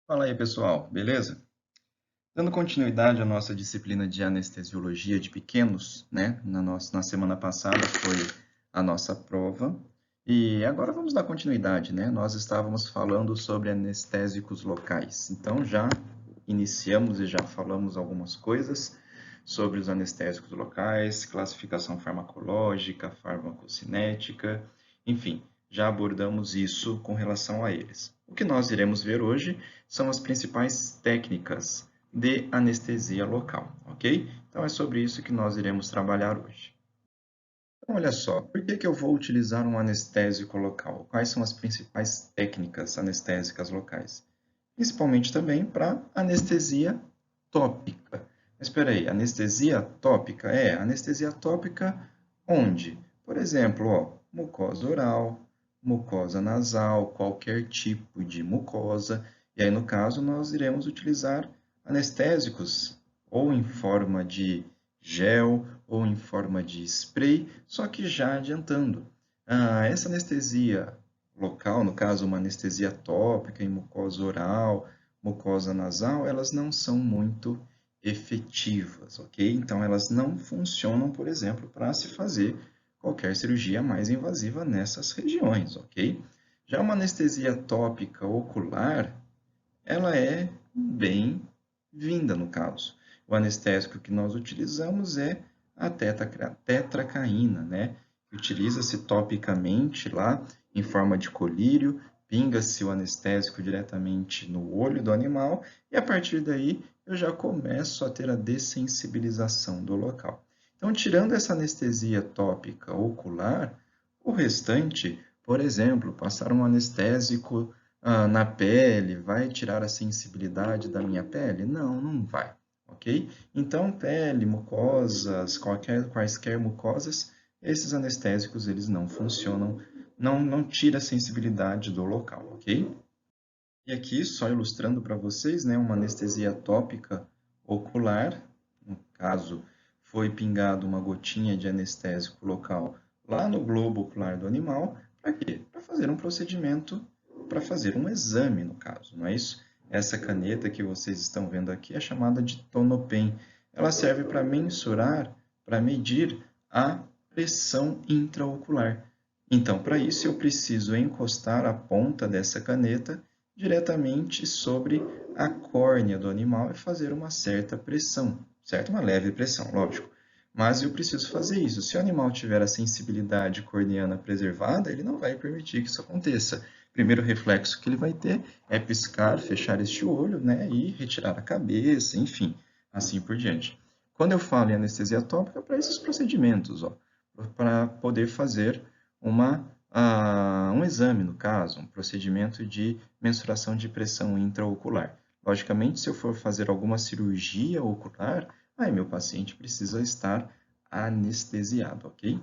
Fala aí, pessoal, beleza? Dando continuidade à nossa disciplina de anestesiologia de pequenos, né? Na semana passada foi a nossa prova e agora vamos dar continuidade, né? Nós estávamos falando sobre anestésicos locais, então já iniciamos e já falamos algumas coisas sobre os anestésicos locais, classificação farmacológica, farmacocinética, enfim, já abordamos isso com relação a eles. O que nós iremos ver hoje são as principais técnicas de anestesia local, ok? Então é sobre isso que nós iremos trabalhar hoje. Então, olha só, por que eu vou utilizar um anestésico local? Quais são as principais técnicas anestésicas locais? Principalmente também para anestesia tópica. Mas espera aí, anestesia tópica anestesia tópica onde? Por exemplo, ó, mucosa oral, mucosa nasal, qualquer tipo de mucosa. E aí, no caso, nós iremos utilizar anestésicos ou em forma de gel ou em forma de spray, só que já adiantando. Essa anestesia local, no caso, uma anestesia tópica em mucosa oral, mucosa nasal, elas não são muito efetivas, ok? Então, elas não funcionam, por exemplo, para se fazer qualquer cirurgia mais invasiva nessas regiões, ok? Já uma anestesia tópica ocular, ela é bem-vinda no caso. O anestésico que nós utilizamos é a tetracaína, né? Utiliza-se topicamente lá em forma de colírio, pinga-se o anestésico diretamente no olho do animal e a partir daí eu já começo a ter a dessensibilização do local. Então, tirando essa anestesia tópica ocular, o restante, por exemplo, passar um anestésico na pele, vai tirar a sensibilidade da minha pele? Não, não vai, ok? Então, pele, mucosas, quaisquer mucosas, esses anestésicos, eles não funcionam, não tira a sensibilidade do local, ok? E aqui, só ilustrando para vocês, né, uma anestesia tópica ocular, no caso, foi pingado uma gotinha de anestésico local lá no globo ocular do animal, para quê? Para fazer um procedimento, para fazer um exame, no caso, não é isso? Essa caneta que vocês estão vendo aqui é chamada de tonopen. Ela serve para mensurar, para medir a pressão intraocular. Então, para isso, eu preciso encostar a ponta dessa caneta diretamente sobre a córnea do animal e fazer uma certa pressão, certo? Uma leve pressão, lógico. Mas eu preciso fazer isso. Se o animal tiver a sensibilidade corneana preservada, ele não vai permitir que isso aconteça. O primeiro reflexo que ele vai ter é piscar, fechar este olho, né, e retirar a cabeça, enfim, assim por diante. Quando eu falo em anestesia tópica, é para esses procedimentos, ó, para poder fazer um exame, no caso, um procedimento de mensuração de pressão intraocular. Logicamente, se eu for fazer alguma cirurgia ocular, aí meu paciente precisa estar anestesiado, ok?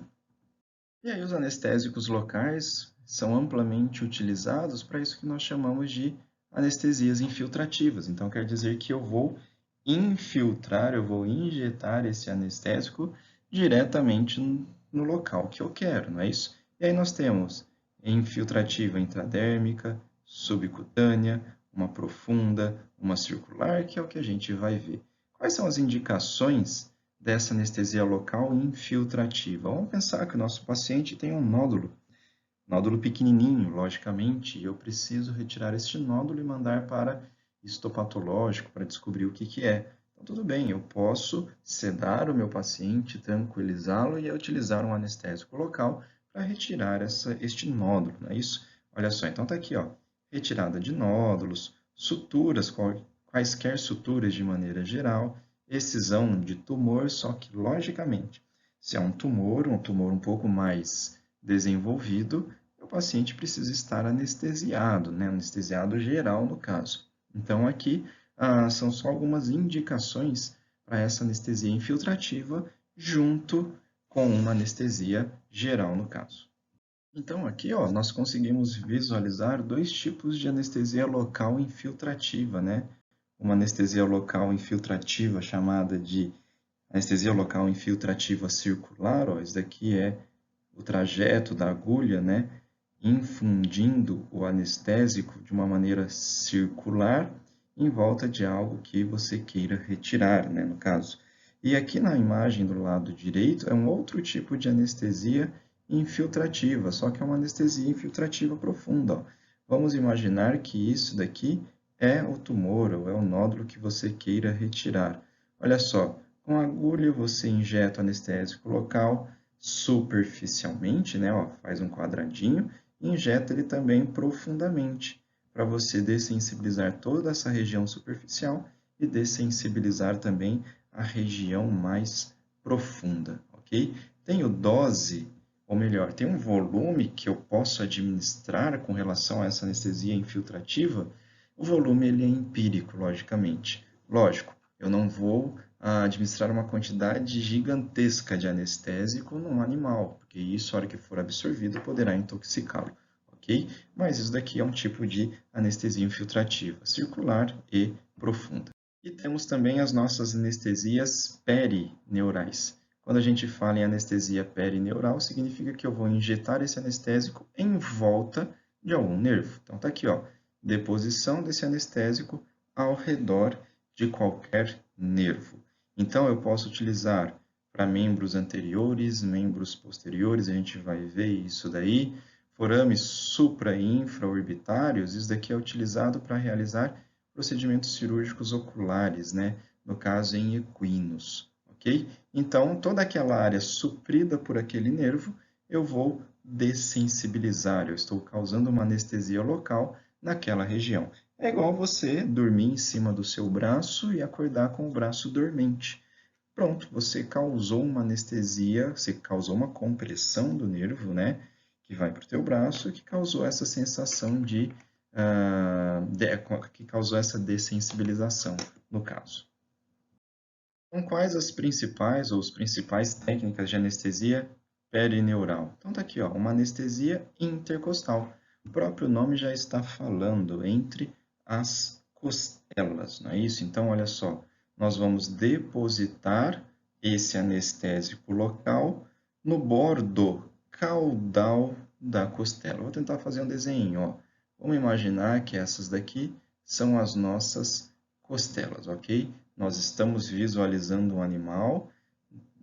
E aí os anestésicos locais são amplamente utilizados para isso que nós chamamos de anestesias infiltrativas. Então, quer dizer que eu vou infiltrar, eu vou injetar esse anestésico diretamente no local que eu quero, não é isso? E aí nós temos infiltrativa intradérmica, subcutânea, uma profunda, uma circular, que é o que a gente vai ver. Quais são as indicações dessa anestesia local infiltrativa? Vamos pensar que o nosso paciente tem um nódulo pequenininho, logicamente, e eu preciso retirar este nódulo e mandar para histopatológico para descobrir o que é. Então, tudo bem, eu posso sedar o meu paciente, tranquilizá-lo e utilizar um anestésico local para retirar este nódulo, não é isso? Olha só, então está aqui, ó, retirada de nódulos, suturas, quaisquer suturas de maneira geral, excisão de tumor, só que, logicamente, se é um tumor um pouco mais desenvolvido, o paciente precisa estar anestesiado, né? Anestesiado geral no caso. Então, aqui são só algumas indicações para essa anestesia infiltrativa junto com uma anestesia geral no caso. Então, aqui ó, nós conseguimos visualizar dois tipos de anestesia local infiltrativa, né? Uma anestesia local infiltrativa chamada de anestesia local infiltrativa circular, ó, isso daqui é o trajeto da agulha, né, infundindo o anestésico de uma maneira circular, em volta de algo que você queira retirar, né, no caso. E aqui na imagem do lado direito é um outro tipo de anestesia infiltrativa, só que é uma anestesia infiltrativa profunda, ó. Vamos imaginar que isso daqui é o tumor ou é o nódulo que você queira retirar. Olha só, com a agulha você injeta o anestésico local superficialmente, né, ó, faz um quadradinho, e injeta ele também profundamente, para você dessensibilizar toda essa região superficial e dessensibilizar também a região mais profunda, ok? Tenho dose, ou melhor, tem um volume que eu posso administrar com relação a essa anestesia infiltrativa. O volume ele é empírico, logicamente. Lógico, eu não vou administrar uma quantidade gigantesca de anestésico num animal, porque isso, a hora que for absorvido, poderá intoxicá-lo, ok? Mas isso daqui é um tipo de anestesia infiltrativa, circular e profunda. E temos também as nossas anestesias perineurais. Quando a gente fala em anestesia perineural, significa que eu vou injetar esse anestésico em volta de algum nervo. Então, tá aqui, ó, deposição desse anestésico ao redor de qualquer nervo. Então, eu posso utilizar para membros anteriores, membros posteriores, a gente vai ver isso daí. Forames supra- e infraorbitários, isso daqui é utilizado para realizar procedimentos cirúrgicos oculares, né? No caso, em equinos, ok? Então, toda aquela área suprida por aquele nervo, eu vou dessensibilizar, eu estou causando uma anestesia local naquela região. É igual você dormir em cima do seu braço e acordar com o braço dormente. Pronto, você causou uma anestesia, você causou uma compressão do nervo, né? Que vai para o teu braço, que causou essa sensação que causou essa dessensibilização, no caso. Então, quais as principais ou as principais técnicas de anestesia perineural? Então, tá aqui, ó, uma anestesia intercostal. O próprio nome já está falando entre as costelas, não é isso? Então, olha só, nós vamos depositar esse anestésico local no bordo caudal da costela. Vou tentar fazer um desenho, ó. Vamos imaginar que essas daqui são as nossas costelas, ok? Nós estamos visualizando um animal,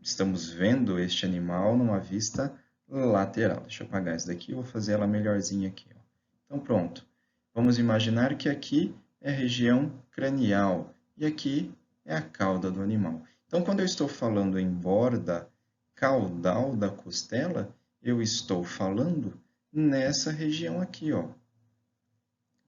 estamos vendo este animal numa vista lateral. Deixa eu apagar isso daqui, vou fazer ela melhorzinha aqui, ó. Então, pronto. Vamos imaginar que aqui é a região cranial e aqui é a cauda do animal. Então, quando eu estou falando em borda caudal da costela, eu estou falando nessa região aqui, ó,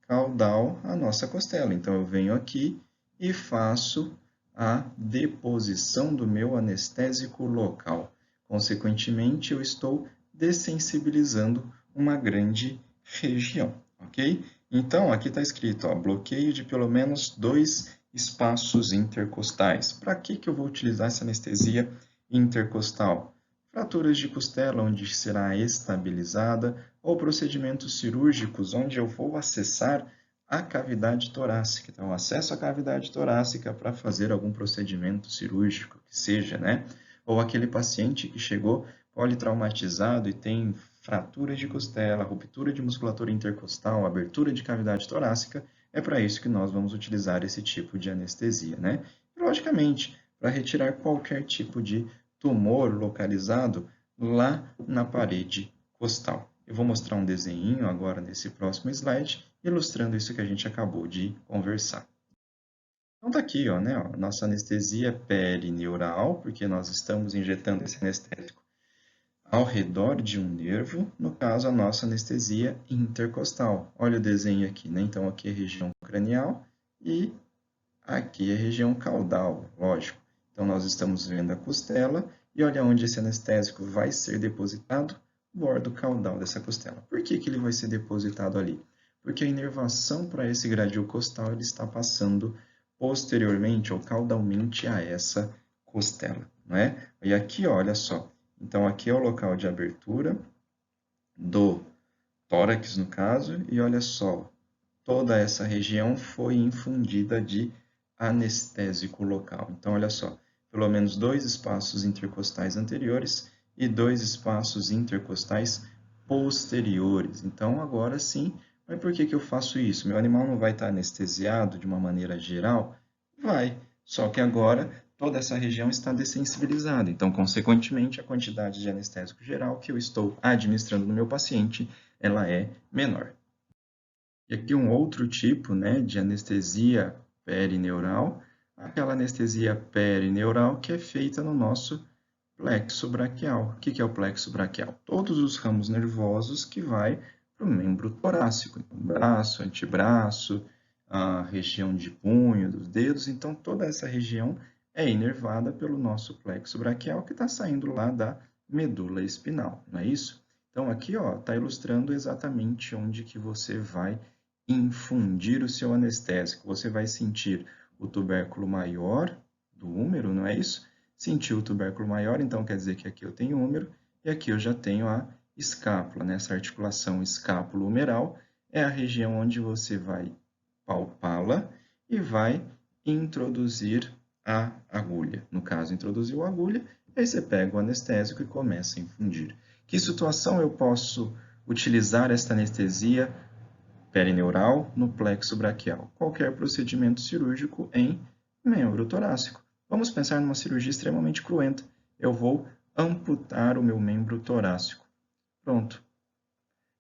caudal a nossa costela. Então, eu venho aqui e faço a deposição do meu anestésico local. Consequentemente, eu estou dessensibilizando uma grande região, ok? Então, aqui está escrito, ó, bloqueio de pelo menos 2 espaços intercostais. Para que eu vou utilizar essa anestesia intercostal? Fraturas de costela, onde será estabilizada, ou procedimentos cirúrgicos, onde eu vou acessar a cavidade torácica. Então, acesso à cavidade torácica para fazer algum procedimento cirúrgico, que seja, né? Ou aquele paciente que chegou politraumatizado e tem fratura de costela, ruptura de musculatura intercostal, abertura de cavidade torácica, é para isso que nós vamos utilizar esse tipo de anestesia, né? E, logicamente, para retirar qualquer tipo de tumor localizado lá na parede costal. Eu vou mostrar um desenho agora nesse próximo slide, ilustrando isso que a gente acabou de conversar. Então tá aqui, ó, né, ó, nossa anestesia perineural, porque nós estamos injetando esse anestésico ao redor de um nervo, no caso a nossa anestesia intercostal. Olha o desenho aqui, né? Então aqui é a região cranial e aqui é a região caudal, lógico. Então, nós estamos vendo a costela e olha onde esse anestésico vai ser depositado, bordo caudal dessa costela. Por que ele vai ser depositado ali? Porque a inervação para esse gradil costal ele está passando posteriormente ou caudalmente a essa costela, não é? E aqui, olha só, então aqui é o local de abertura do tórax, no caso, e olha só, toda essa região foi infundida de anestésico local. Então, olha só, pelo menos 2 espaços intercostais anteriores e 2 espaços intercostais posteriores. Então, agora sim, Mas por que que eu faço isso? Meu animal não vai estar anestesiado de uma maneira geral? Vai, só que agora toda essa região está dessensibilizada. Então, consequentemente, a quantidade de anestésico geral que eu estou administrando no meu paciente, ela é menor. E aqui um outro tipo, né, de anestesia perineural, aquela anestesia perineural que é feita no nosso plexo braquial. O que é o plexo braquial? Todos os ramos nervosos que vai para o membro torácico, então, braço, antebraço, a região de punho, dos dedos. Então, toda essa região é inervada pelo nosso plexo braquial que está saindo lá da medula espinal, não é isso? Então, aqui está ilustrando exatamente onde que você vai infundir o seu anestésico. Você vai sentir o tubérculo maior do úmero, não é isso? Sentir o tubérculo maior, então quer dizer que aqui eu tenho úmero e aqui eu já tenho a escápula, né? Essa articulação escápulo-humeral é a região onde você vai palpá-la e vai introduzir a agulha. No caso, introduziu a agulha, aí você pega o anestésico e começa a infundir. Que situação eu posso utilizar esta anestesia perineural no plexo braquial? Qualquer procedimento cirúrgico em membro torácico. Vamos pensar numa cirurgia extremamente cruenta. Eu vou amputar o meu membro torácico. Pronto.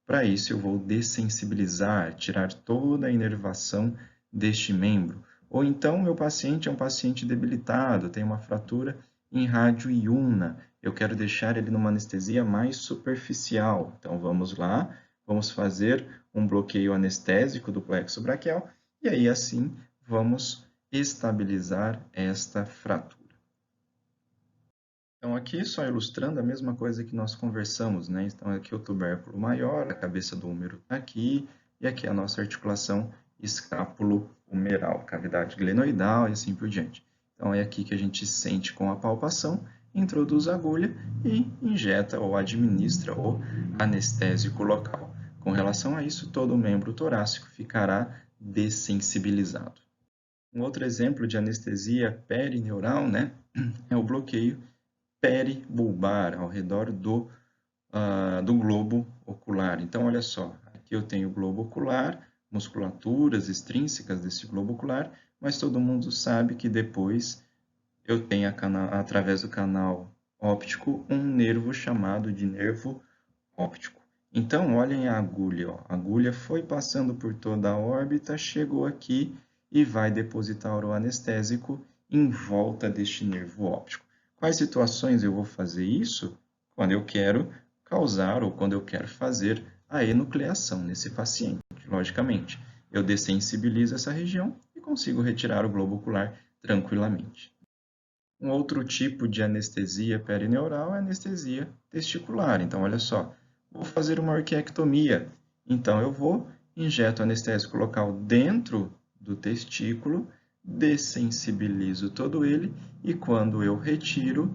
Para isso, eu vou dessensibilizar, tirar toda a inervação deste membro. Ou então, meu paciente é um paciente debilitado, tem uma fratura em rádio iuna. Eu quero deixar ele numa anestesia mais superficial. Então, vamos lá, vamos fazer um bloqueio anestésico do plexo braquial e aí, assim, vamos estabilizar esta fratura. Então, aqui só ilustrando a mesma coisa que nós conversamos, né? Então, aqui o tubérculo maior, a cabeça do úmero está aqui, e aqui a nossa articulação escápulo-humeral, cavidade glenoidal e assim por diante. Então, é aqui que a gente sente com a palpação, introduz a agulha e injeta ou administra o anestésico local. Com relação a isso, todo o membro torácico ficará dessensibilizado. Um outro exemplo de anestesia perineural, né, é o bloqueio peribulbar, ao redor do globo ocular. Então, olha só, aqui eu tenho o globo ocular, musculaturas extrínsecas desse globo ocular, mas todo mundo sabe que depois eu tenho, através do canal óptico, um nervo chamado de nervo óptico. Então, olhem a agulha. Ó. A agulha foi passando por toda a órbita, chegou aqui e vai depositar o anestésico em volta deste nervo óptico. Quais situações eu vou fazer isso? Quando eu quero causar ou quando eu quero fazer a enucleação nesse paciente, logicamente. Eu dessensibilizo essa região e consigo retirar o globo ocular tranquilamente. Um outro tipo de anestesia perineural é a anestesia testicular. Então, olha só, vou fazer uma orquiectomia. Então, eu injeto anestésico local dentro do testículo, dessensibilizo todo ele e quando eu retiro,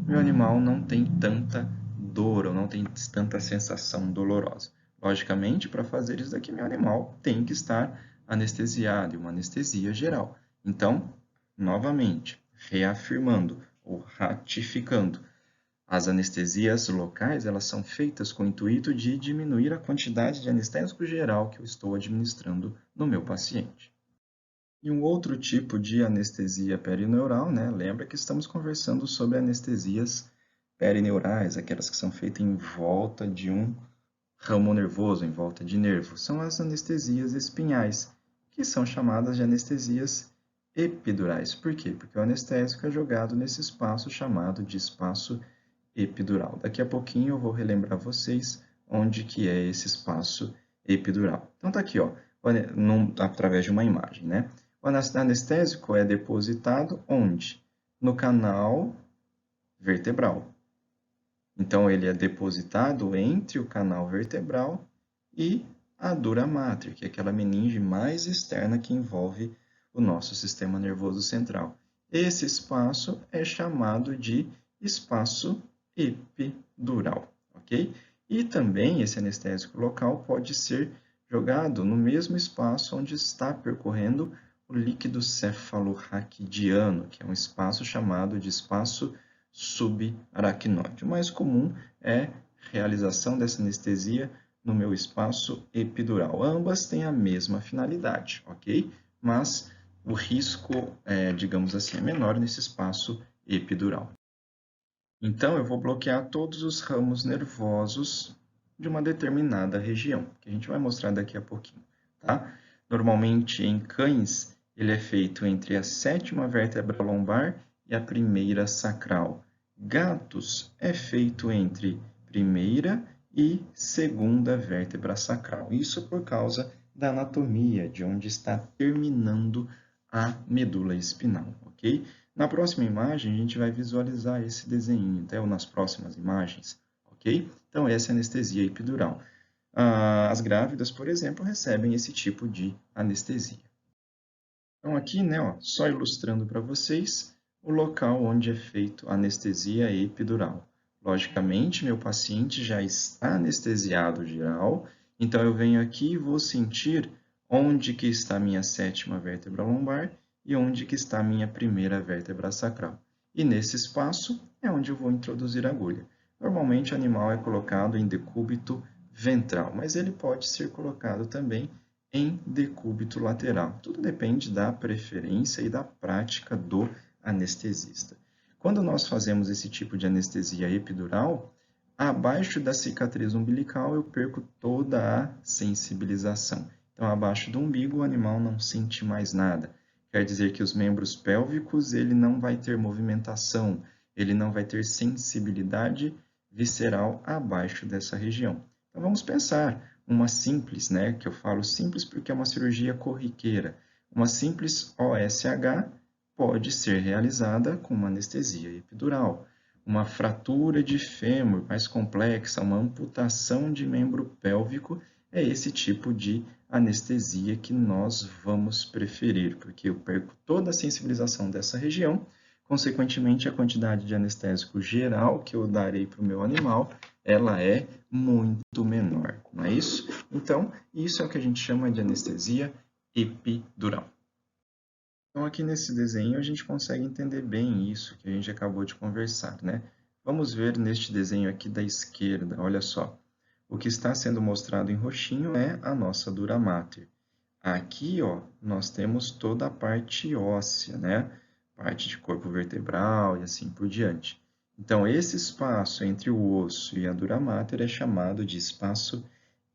meu animal não tem tanta dor ou não tem tanta sensação dolorosa. Logicamente, para fazer isso daqui, meu animal tem que estar anestesiado e uma anestesia geral. Então, novamente, reafirmando ou ratificando, as anestesias locais, elas são feitas com o intuito de diminuir a quantidade de anestésico geral que eu estou administrando no meu paciente. E um outro tipo de anestesia perineural, né? Lembra que estamos conversando sobre anestesias perineurais, aquelas que são feitas em volta de um ramo nervoso, em volta de nervo. São as anestesias espinhais, que são chamadas de anestesias epidurais. Por quê? Porque o anestésico é jogado nesse espaço chamado de espaço epidural. Daqui a pouquinho eu vou relembrar vocês onde que é esse espaço epidural. Então tá aqui, ó, através de uma imagem, né? O anestésico é depositado onde? No canal vertebral. Então, ele é depositado entre o canal vertebral e a dura mater, que é aquela meninge mais externa que envolve o nosso sistema nervoso central. Esse espaço é chamado de espaço epidural, ok? E também esse anestésico local pode ser jogado no mesmo espaço onde está percorrendo o líquido cefalorraquidiano, que é um espaço chamado de espaço subaracnoide. O mais comum é a realização dessa anestesia no meu espaço epidural. Ambas têm a mesma finalidade, ok? Mas o risco, digamos assim, é menor nesse espaço epidural. Então, eu vou bloquear todos os ramos nervosos de uma determinada região, que a gente vai mostrar daqui a pouquinho, tá? Normalmente, em cães, ele é feito entre a 7ª vértebra lombar e a 1ª sacral. Gatos é feito entre 1ª e 2ª vértebra sacral. Isso por causa da anatomia, de onde está terminando a medula espinal, ok? Na próxima imagem, a gente vai visualizar esse desenho, até nas próximas imagens, ok? Então, essa é a anestesia epidural. As grávidas, por exemplo, recebem esse tipo de anestesia. Então, aqui, né, ó, só ilustrando para vocês o local onde é feito a anestesia epidural. Logicamente, meu paciente já está anestesiado geral, então eu venho aqui e vou sentir onde que está a minha 7ª vértebra lombar e onde que está a minha 1ª vértebra sacral. E nesse espaço é onde eu vou introduzir a agulha. Normalmente o animal é colocado em decúbito ventral, mas ele pode ser colocado também em decúbito lateral. Tudo depende da preferência e da prática do anestesista. Quando nós fazemos esse tipo de anestesia epidural, abaixo da cicatriz umbilical eu perco toda a sensibilização. Então, abaixo do umbigo, o animal não sente mais nada. Quer dizer que os membros pélvicos, ele não vai ter movimentação, ele não vai ter sensibilidade visceral abaixo dessa região. Então, vamos pensar uma simples, né, que eu falo simples porque é uma cirurgia corriqueira. Uma simples OSH pode ser realizada com uma anestesia epidural. Uma fratura de fêmur mais complexa, uma amputação de membro pélvico, é esse tipo de anestesia que nós vamos preferir, porque eu perco toda a sensibilização dessa região, consequentemente a quantidade de anestésico geral que eu darei para o meu animal, ela é muito menor, não é isso? Então, isso é o que a gente chama de anestesia epidural. Então, aqui nesse desenho, a gente consegue entender bem isso que a gente acabou de conversar, né? Vamos ver neste desenho aqui da esquerda, olha só. O que está sendo mostrado em roxinho é a nossa dura mater. Aqui, ó, nós temos toda a parte óssea, né? Parte de corpo vertebral e assim por diante. Então, esse espaço entre o osso e a dura mater é chamado de espaço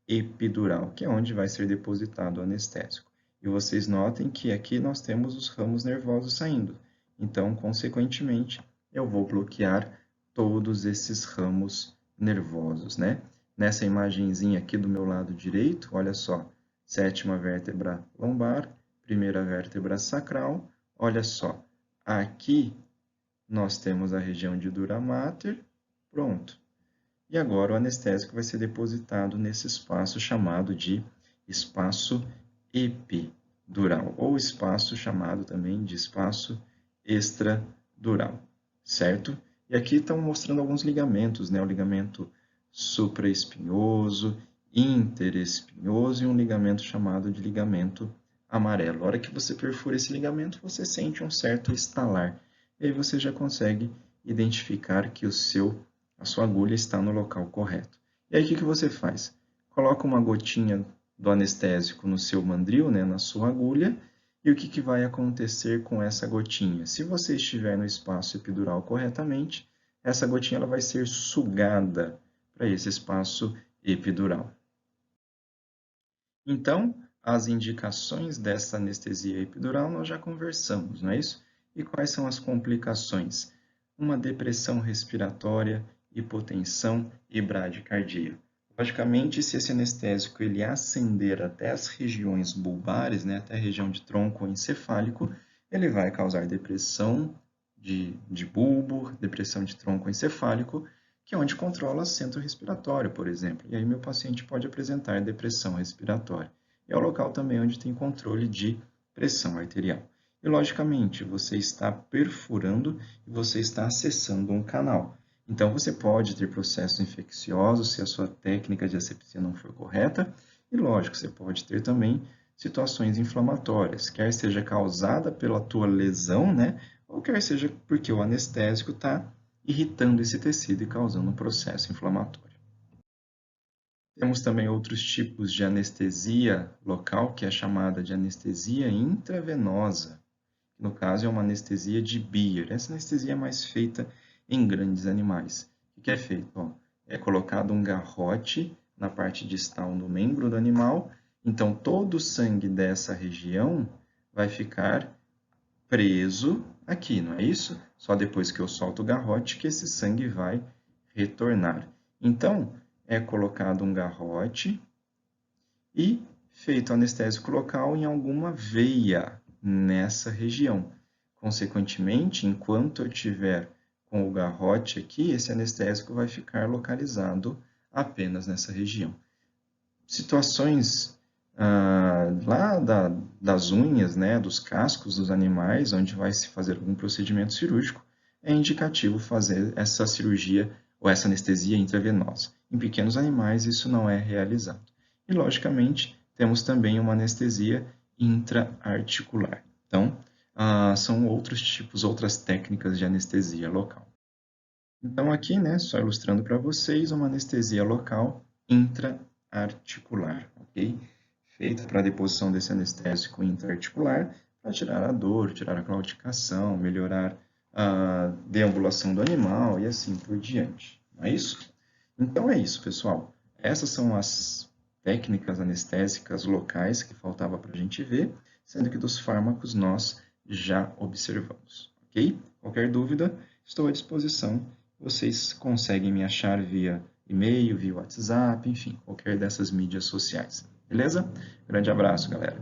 epidural, que é onde vai ser depositado o anestésico. E vocês notem que aqui nós temos os ramos nervosos saindo. Então, consequentemente, eu vou bloquear todos esses ramos nervosos, né? Nessa imagenzinha aqui do meu lado direito, olha só, 7ª vértebra lombar, 1ª vértebra sacral, olha só, aqui nós temos a região de dura mater, pronto. E agora o anestésico vai ser depositado nesse espaço chamado de espaço epidural, ou espaço chamado também de espaço extradural, certo? E aqui estão mostrando alguns ligamentos, né? O ligamento supraespinhoso, interespinhoso e um ligamento chamado de ligamento amarelo. A hora que você perfura esse ligamento, você sente um certo estalar. E aí você já consegue identificar que a sua agulha está no local correto. E aí o que você faz? Coloca uma gotinha do anestésico no seu mandril, né, na sua agulha, e o que vai acontecer com essa gotinha? Se você estiver no espaço epidural corretamente, essa gotinha ela vai ser sugada para esse espaço epidural. Então, as indicações dessa anestesia epidural nós já conversamos, não é isso? E quais são as complicações? Uma depressão respiratória, hipotensão e bradicardia. Logicamente, se esse anestésico ele ascender até as regiões bulbares, né, até a região de tronco encefálico, ele vai causar depressão de bulbo, depressão de tronco encefálico, que é onde controla o centro respiratório, por exemplo. E aí meu paciente pode apresentar depressão respiratória. É o local também onde tem controle de pressão arterial. E, logicamente, você está perfurando e você está acessando um canal. Então, você pode ter processos infecciosos se a sua técnica de asepsia não for correta. E, lógico, você pode ter também situações inflamatórias, quer seja causada pela tua lesão, né? Ou quer seja porque o anestésico está irritando esse tecido e causando um processo inflamatório. Temos também outros tipos de anestesia local, que é chamada de anestesia intravenosa. No caso, é uma anestesia de Beer. Essa anestesia é mais feita em grandes animais. O que é feito? Ó, é colocado um garrote na parte distal do membro do animal, então todo o sangue dessa região vai ficar preso aqui, não é isso? Só depois que eu solto o garrote que esse sangue vai retornar. Então, é colocado um garrote e feito anestésico local em alguma veia nessa região. Consequentemente, enquanto eu tiver com o garrote aqui, esse anestésico vai ficar localizado apenas nessa região. Situações lá das unhas, né, dos cascos dos animais, onde vai se fazer algum procedimento cirúrgico, é indicativo fazer essa cirurgia ou essa anestesia intravenosa. Em pequenos animais, isso não é realizado. E, logicamente, temos também uma anestesia intraarticular. Então, são outros tipos, outras técnicas de anestesia local. Então, aqui, né, só ilustrando para vocês, uma anestesia local intraarticular, ok? Feita para a deposição desse anestésico intraarticular para tirar a dor, tirar a claudicação, melhorar a deambulação do animal e assim por diante. Não é isso? Então é isso, pessoal. Essas são as técnicas anestésicas locais que faltava para a gente ver, sendo que dos fármacos nós já observamos, ok? Qualquer dúvida, estou à disposição. Vocês conseguem me achar via e-mail, via WhatsApp, enfim, qualquer dessas mídias sociais. Beleza? Grande abraço, galera.